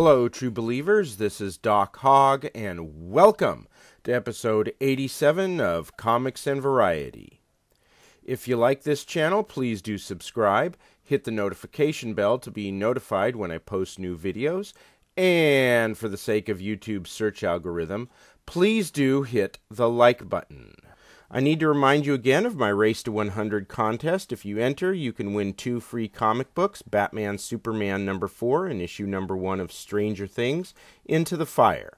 Hello, true believers. This is Doc Hogg, and welcome to episode 87 of Comics and Variety. If you like this channel, please do subscribe, hit the notification bell to be notified when I post new videos, and for the sake of YouTube's search algorithm, please do hit the like button. I need to remind you again of my Race to 100 contest. If you enter, you can win 2 free comic books, Batman Superman number 4 and issue number 1 of Stranger Things, Into the Fire.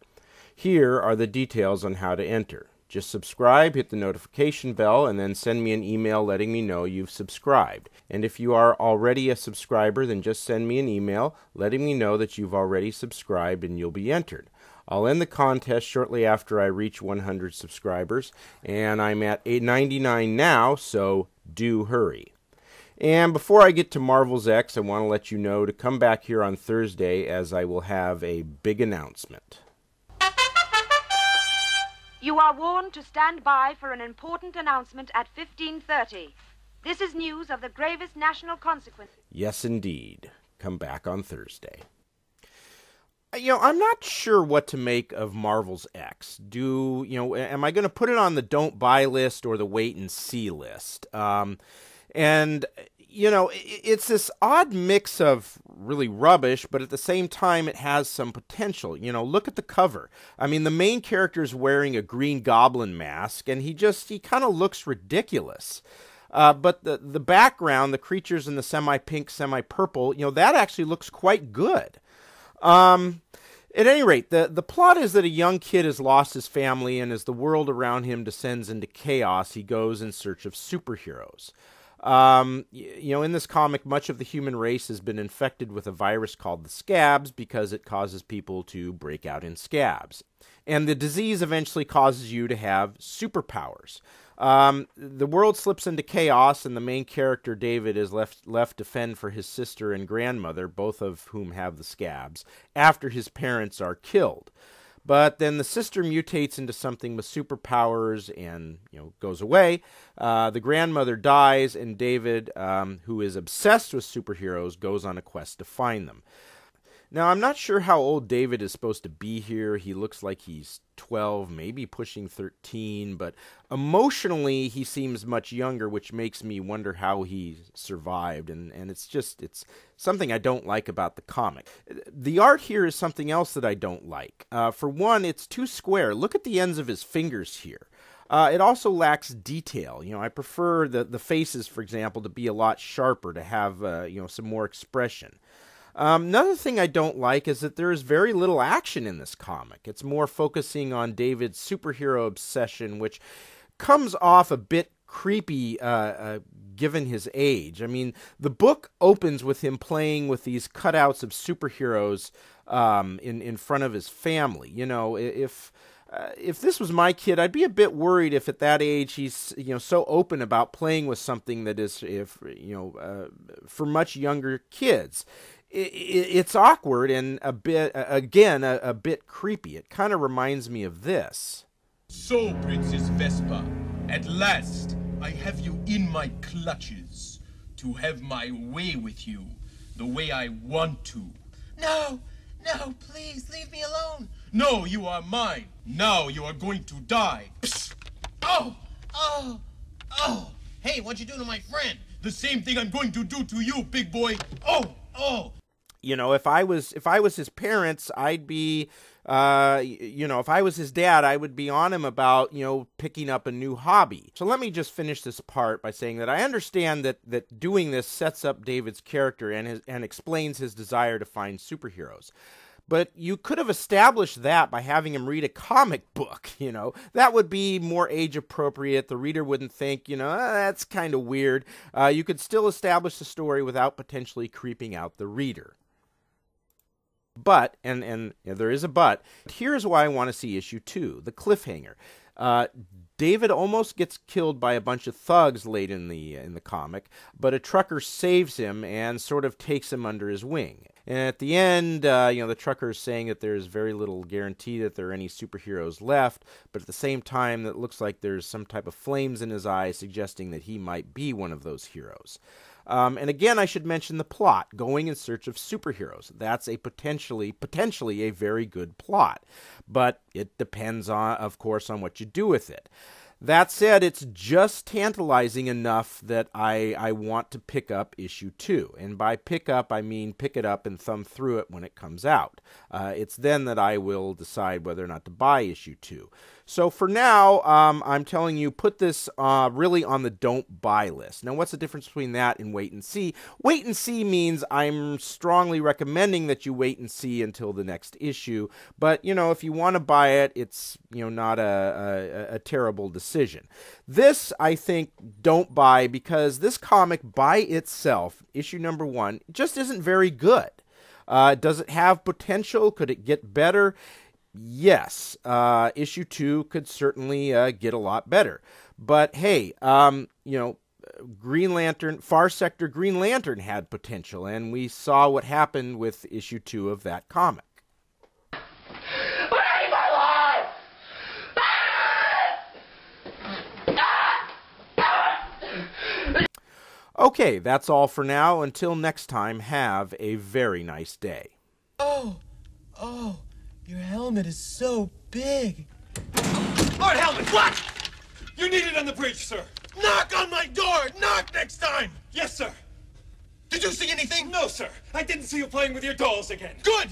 Here are the details on how to enter. Just subscribe, hit the notification bell, and then send me an email letting me know you've subscribed. And if you are already a subscriber, then just send me an email letting me know that you've already subscribed and you'll be entered. I'll end the contest shortly after I reach 100 subscribers, and I'm at 899 now, so do hurry. And before I get to Marvel's X, I want to let you know to come back here on Thursday as I will have a big announcement. You are warned to stand by for an important announcement at 15:30. This is news of the gravest national consequences. Yes, indeed. Come back on Thursday. I'm not sure what to make of Marvel's X. Am I going to put it on the don't buy list or the wait and see list? It's this odd mix of really rubbish, but at the same time, it has some potential. Look at the cover. I mean, the main character is wearing a Green Goblin mask, and he kind of looks ridiculous. But the background, the creatures in the semi-pink, semi-purple, that actually looks quite good. At any rate, the plot is that a young kid has lost his family, and as the world around him descends into chaos, he goes in search of superheroes. In this comic, much of the human race has been infected with a virus called the scabs because it causes people to break out in scabs. And the disease eventually causes you to have superpowers. The world slips into chaos, and the main character, David, is left to fend for his sister and grandmother, both of whom have the scabs, after his parents are killed. But then the sister mutates into something with superpowers and, goes away. The grandmother dies, and David, who is obsessed with superheroes, goes on a quest to find them. Now, I'm not sure how old David is supposed to be here. He looks like he's 12, maybe pushing 13, but emotionally he seems much younger, which makes me wonder how he survived, and it's something I don't like about the comic. The art here is something else that I don't like. For one, it's too square. Look at the ends of his fingers here. It also lacks detail. I prefer the faces, for example, to be a lot sharper, to have some more expression. Another thing I don't like is that there is very little action in this comic. It's more focusing on David's superhero obsession, which comes off a bit creepy given his age. I mean, the book opens with him playing with these cutouts of superheroes in front of his family. If this was my kid, I'd be a bit worried if at that age he's so open about playing with something that is for much younger kids. It's awkward and a bit creepy. It kind of reminds me of this. So, Princess Vespa, at last I have you in my clutches to have my way with you the way I want to. No, please leave me alone. No, you are mine. Now you are going to die. Psst. Oh! Hey, what'd you do to my friend? The same thing I'm going to do to you, big boy. Oh! If I was his parents, I'd be, if I was his dad, I would be on him about, picking up a new hobby. So let me just finish this part by saying that I understand that doing this sets up David's character and explains his desire to find superheroes. But you could have established that by having him read a comic book, That would be more age appropriate. The reader wouldn't think, that's kind of weird. You could still establish the story without potentially creeping out the reader. But, and there is a but, here's why I want to see issue 2, the cliffhanger. David almost gets killed by a bunch of thugs late in the comic, but a trucker saves him and sort of takes him under his wing. And at the end, the trucker is saying that there's very little guarantee that there are any superheroes left, but at the same time, it looks like there's some type of flames in his eyes suggesting that he might be one of those heroes. And again, I should mention the plot, Going in Search of Superheroes. That's a potentially a very good plot. But it depends, on, of course, on what you do with it. That said, it's just tantalizing enough that I want to pick up issue 2. And by pick up, I mean pick it up and thumb through it when it comes out. It's then that I will decide whether or not to buy issue 2. So for now, I'm telling you, put this really on the don't buy list. Now, what's the difference between that and wait and see? Wait and see means I'm strongly recommending that you wait and see until the next issue. But, you know, if you want to buy it, it's, you know, not a terrible decision. This, I think, don't buy because this comic by itself, issue number 1, just isn't very good. Does it have potential? Could it get better? Yes, issue 2 could certainly get a lot better. But hey, you know, Green Lantern, Far Sector Green Lantern had potential, and we saw what happened with issue 2 of that comic. Okay, that's all for now. Until next time, have a very nice day. Oh, your helmet is so big. Lord Helmet, what? You need it on the bridge, sir. Knock on my door! Knock next time! Yes, sir. Did you see anything? No, sir. I didn't see you playing with your dolls again. Good!